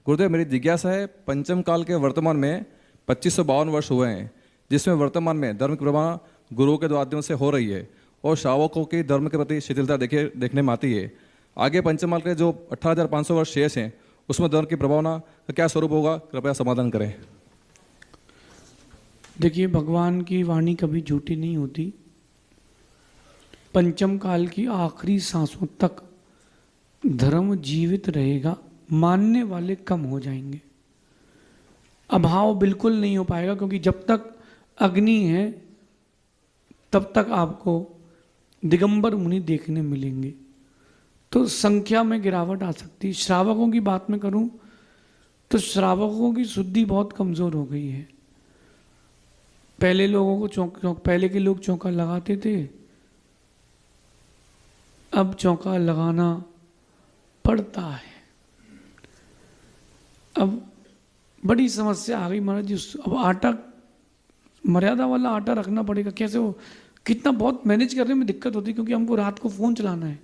गुरुदेव, मेरी जिज्ञासा है, पंचम काल के वर्तमान में 2552 वर्ष हुए हैं, जिसमें वर्तमान में धर्म की प्रवाह गुरुओं के द्वारा से हो रही है और श्रावकों की धर्म के प्रति शिथिलता देखने में आती है। आगे पंचम काल के जो 18,500 वर्ष शेष हैं, उसमें धर्म की प्रभावना का क्या स्वरूप होगा? कृपया समाधान करें। देखिए, भगवान की वाणी कभी झूठी नहीं होती। पंचम काल की आखिरी सांसों तक धर्म जीवित रहेगा, मानने वाले कम हो जाएंगे, अभाव बिल्कुल नहीं हो पाएगा, क्योंकि जब तक अग्नि है तब तक आपको दिगंबर मुनि देखने मिलेंगे। तो संख्या में गिरावट आ सकती है। श्रावकों की बात में करूं तो श्रावकों की शुद्धि बहुत कमजोर हो गई है। पहले लोगों को पहले के लोग चौका लगाते थे, अब चौका लगाना पड़ता है। अब बड़ी समस्या आ गई महाराज जी। अब आटा, मर्यादा वाला आटा रखना पड़ेगा। कैसे? वो कितना बहुत मैनेज करने में दिक्कत होती है, क्योंकि हमको रात को फ़ोन चलाना है,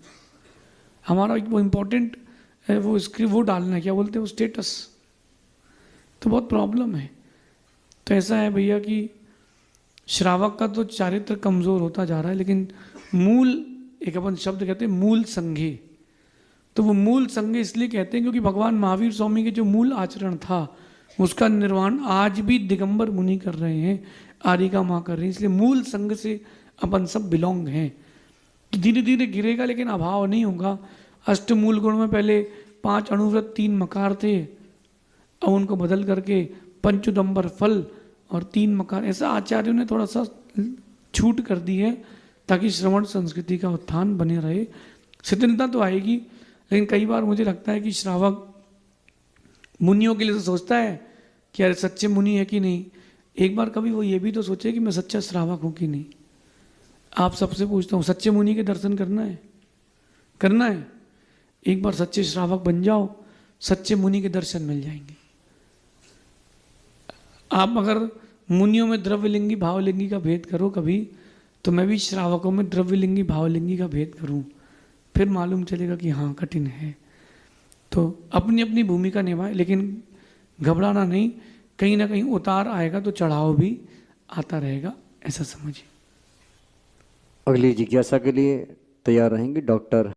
हमारा वो इम्पोर्टेंट है, वो स्क्रिप्ट वो डालना है, क्या बोलते हैं वो, स्टेटस। तो बहुत प्रॉब्लम है। तो ऐसा है भैया कि श्रावक का तो चारित्र कमज़ोर होता जा रहा है, लेकिन मूल, एक अपन शब्द कहते हैं मूल संघे। तो वो मूल संघे इसलिए कहते हैं क्योंकि भगवान महावीर स्वामी के जो मूल आचरण था उसका निर्वाण आज भी दिगंबर मुनि कर रहे हैं, आरिका माँ कर रही है। इसलिए मूल संघ से अपन सब बिलोंग हैं। तो धीरे धीरे गिरेगा, लेकिन अभाव नहीं होगा। अष्टमूल गुण में पहले 5 अणुव्रत 3 मकार थे, अब उनको बदल करके पंचोदंबर फल और 3 मकार, ऐसा आचार्यों ने थोड़ा सा छूट कर दी है, ताकि श्रवण संस्कृति का उत्थान बने रहे। शिथिलता तो आएगी, लेकिन कई बार मुझे लगता है कि श्रावक मुनियों के लिए तो सोचता है कि अरे सच्चे मुनि है कि नहीं। एक बार कभी वो ये भी तो सोचे कि मैं सच्चा श्रावक हूँ कि नहीं। आप सबसे पूछता हूँ, सच्चे मुनि के दर्शन करना है? करना है? एक बार सच्चे श्रावक बन जाओ, सच्चे मुनि के दर्शन मिल जाएंगे। आप अगर मुनियों में द्रव्यलिंगी भावलिंगी का भेद करो कभी, तो मैं भी श्रावकों में द्रव्यलिंगी भावलिंगी का भेद करूं, फिर मालूम चलेगा कि हाँ कठिन है। तो अपनी अपनी भूमिका निभाए, लेकिन घबराना नहीं। कहीं ना कहीं उतार आएगा तो चढ़ाव भी आता रहेगा, ऐसा समझिए। अगली जिज्ञासा के लिए तैयार रहेंगे डॉक्टर